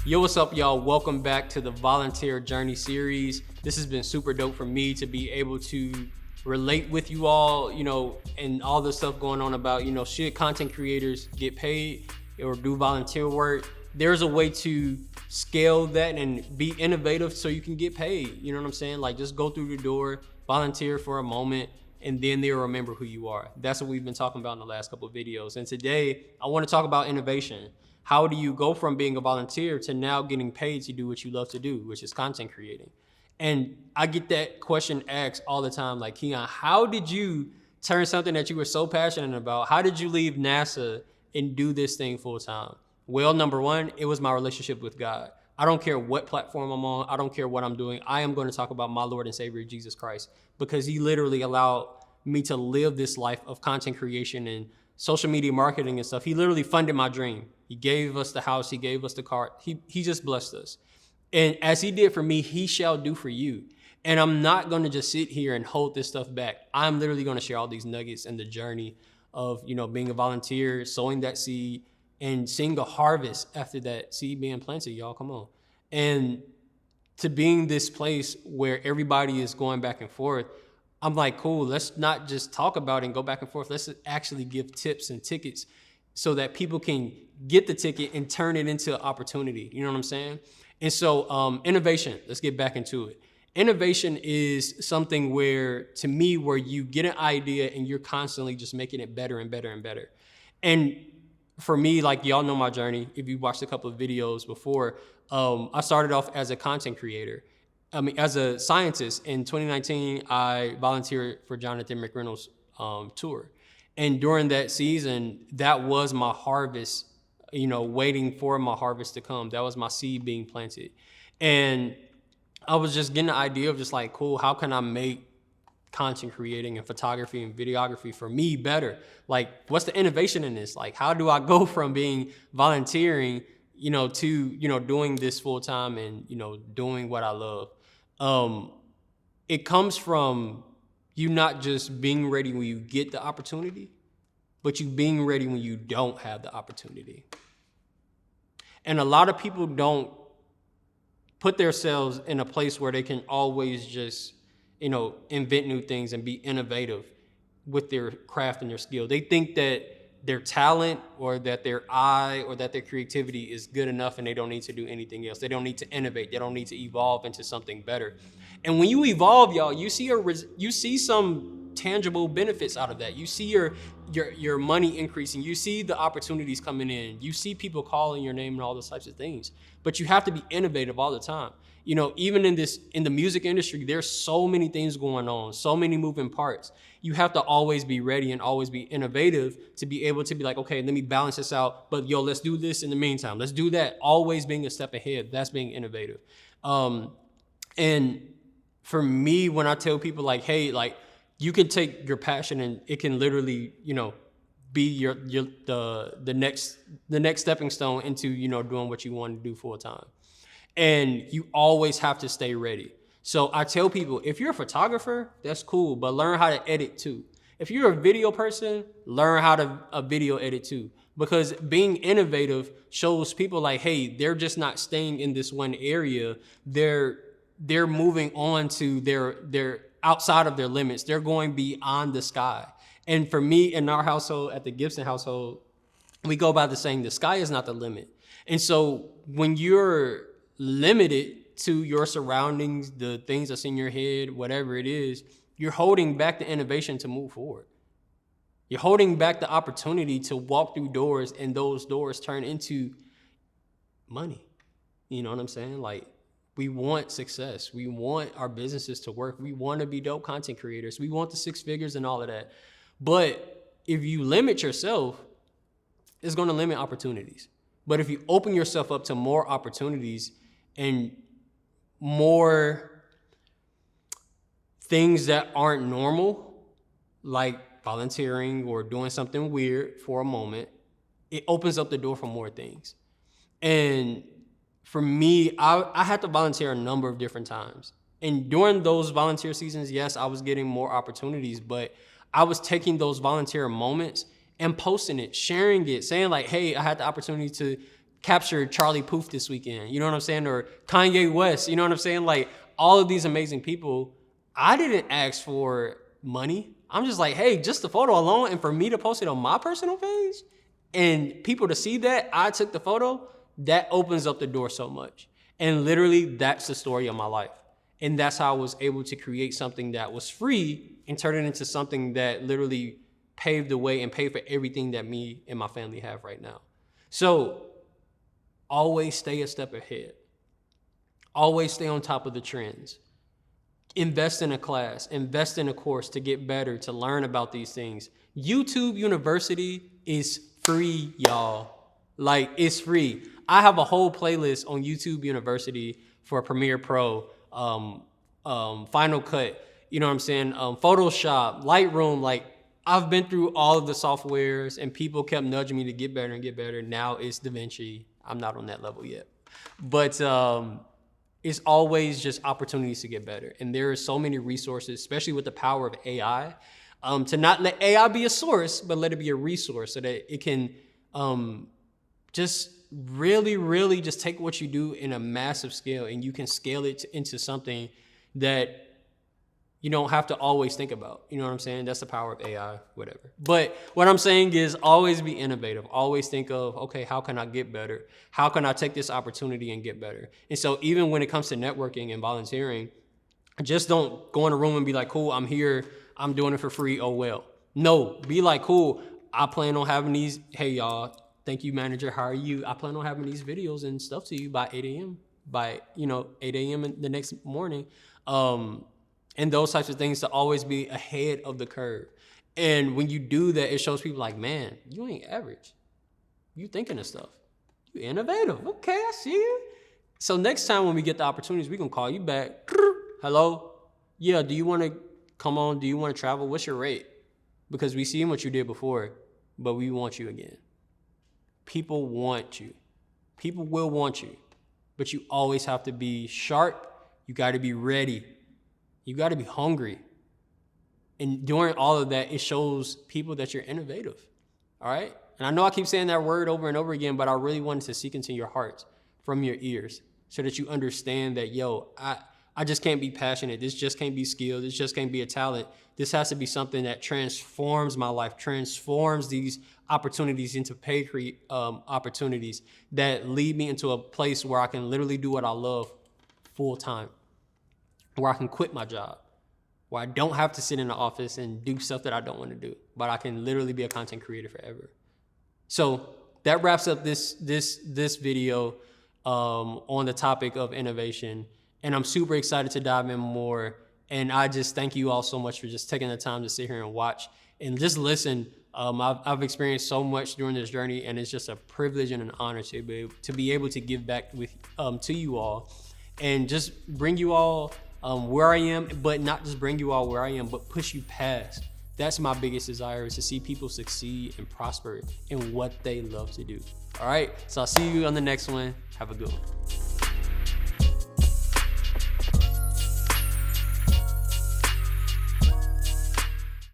Yo, what's up, y'all? Welcome back to the Volunteer Journey series. This has been super dope for me to be able to relate with you all, and all the stuff going on about, should content creators get paid or do volunteer work? There's a way to scale that and be innovative so you can get paid. You know what I'm saying? Like, just go through the door, volunteer for a moment, and then they'll remember who you are. That's what we've been talking about in the last couple of videos. And today, I want to talk about innovation. How do you go from being a volunteer to now getting paid to do what you love to do, which is content creating? And I get that question asked all the time, like, Keon, how did you turn something that you were so passionate about? How did you leave NASA and do this thing full time? Well, number one, it was my relationship with God. I don't care what platform I'm on. I don't care what I'm doing. I am going to talk about my Lord and Savior, Jesus Christ, because he literally allowed me to live this life of content creation and social media marketing and stuff. He literally funded my dream. He gave us the house. He gave us the car. He just blessed us. And as he did for me, he shall do for you. And I'm not going to just sit here and hold this stuff back. I'm literally going to share all these nuggets and the journey of, being a volunteer, sowing that seed, and seeing a harvest after that seed being planted, y'all. Come on. And to being this place where everybody is going back and forth, I'm like, cool, let's not just talk about it and go back and forth. Let's actually give tips and tickets so that people can get the ticket and turn it into an opportunity. You know what I'm saying? And so innovation, let's get back into it. Innovation is something where you get an idea and you're constantly just making it better and better and better. And for me, like, y'all know my journey. If you watched a couple of videos before, I started off as a content creator. As a scientist. In 2019, I volunteered for Jonathan McReynolds' tour. And during that season, that was my harvest, waiting for my harvest to come. That was my seed being planted. And I was just getting the idea of just like, cool, how can I make content creating and photography and videography for me better? Like, what's the innovation in this? Like, how do I go from being volunteering, to, doing this full time and, doing what I love? It comes from you not just being ready when you get the opportunity, but you being ready when you don't have the opportunity. And a lot of people don't put themselves in a place where they can always just, invent new things and be innovative with their craft and their skill. They think that their talent or that their eye or that their creativity is good enough and they don't need to do anything else. They don't need to innovate. They don't need to evolve into something better. And when you evolve, y'all, you see some tangible benefits out of that. You see your money increasing. You see the opportunities coming in. You see people calling your name and all those types of things. But you have to be innovative all the time. Even in the music industry, there's so many things going on, so many moving parts. You have to always be ready and always be innovative to be able to be like, okay, let me balance this out. But let's do this in the meantime. Let's do that. Always being a step ahead. That's being innovative. And for me, when I tell people like, hey, like, you can take your passion and it can literally, be the next stepping stone into, doing what you want to do full time. And you always have to stay ready. So I tell people, if you're a photographer, that's cool, but learn how to edit too. If you're a video person, learn how to video edit too. Because being innovative shows people like, hey, they're just not staying in this one area. They're moving on to their outside of their limits. They're going beyond the sky. And for me, in our household, at the Gibson household, we go by the saying, the sky is not the limit. And so when you're limited to your surroundings, the things that's in your head, whatever it is, you're holding back the innovation to move forward. You're holding back the opportunity to walk through doors and those doors turn into money. You know what I'm saying? Like, we want success. We want our businesses to work. We want to be dope content creators. We want the 6 figures and all of that. But if you limit yourself, it's going to limit opportunities. But if you open yourself up to more opportunities and more things that aren't normal, like volunteering or doing something weird for a moment, it opens up the door for more things. And for me, I had to volunteer a number of different times. And during those volunteer seasons, yes, I was getting more opportunities, but I was taking those volunteer moments and posting it, sharing it, saying like, hey, I had the opportunity to captured Charlie Puth this weekend, you know what I'm saying? Or Kanye West, you know what I'm saying? Like all of these amazing people, I didn't ask for money. I'm just like, hey, just the photo alone, and for me to post it on my personal page and people to see that I took the photo, that opens up the door so much. And literally that's the story of my life. And that's how I was able to create something that was free and turn it into something that literally paved the way and paid for everything that me and my family have right now. So always stay a step ahead. Always stay on top of the trends. Invest in a class, invest in a course to get better, to learn about these things. YouTube University is free, y'all. Like, it's free. I have a whole playlist on YouTube University for Premiere Pro, Final Cut, you know what I'm saying? Photoshop, Lightroom. Like, I've been through all of the softwares and people kept nudging me to get better and get better. Now it's DaVinci. I'm not on that level yet. But it's always just opportunities to get better. And there are so many resources, especially with the power of AI, to not let AI be a source, but let it be a resource so that it can just really just take what you do in a massive scale and you can scale it into something that you don't have to always think about. You know what I'm saying? That's the power of AI, whatever. But what I'm saying is always be innovative. Always think of, okay, how can I get better? How can I take this opportunity and get better? And so even when it comes to networking and volunteering, just don't go in a room and be like, cool, I'm here, I'm doing it for free, oh well. No, be like, cool, I plan on having these, hey y'all, thank you manager, how are you? I plan on having these videos and stuff to you by 8 a.m. By, 8 a.m. the next morning. And those types of things, to always be ahead of the curve. And when you do that, it shows people like, man, you ain't average. You thinking of stuff. You innovative. Okay, I see you. So next time when we get the opportunities, we can call you back. Hello? Yeah, do you want to come on? Do you want to travel? What's your rate? Because we seen what you did before, but we want you again. People want you. People will want you. But you always have to be sharp. You got to be ready. You got to be hungry. And during all of that, it shows people that you're innovative. All right? And I know I keep saying that word over and over again, but I really wanted to seek into your hearts from your ears so that you understand that, yo, I just can't be passionate. This just can't be skill. This just can't be a talent. This has to be something that transforms my life, transforms these opportunities into paid opportunities that lead me into a place where I can literally do what I love full time, where I can quit my job, where I don't have to sit in the office and do stuff that I don't want to do, but I can literally be a content creator forever. So that wraps up this video on the topic of innovation. And I'm super excited to dive in more. And I just thank you all so much for just taking the time to sit here and watch and just listen. I've experienced so much during this journey, and it's just a privilege and an honor to be able to give back to you all and just bring you all where I am, but not just bring you all where I am, but push you past. That's my biggest desire, is to see people succeed and prosper in what they love to do. All right, so I'll see you on the next one. Have a good one.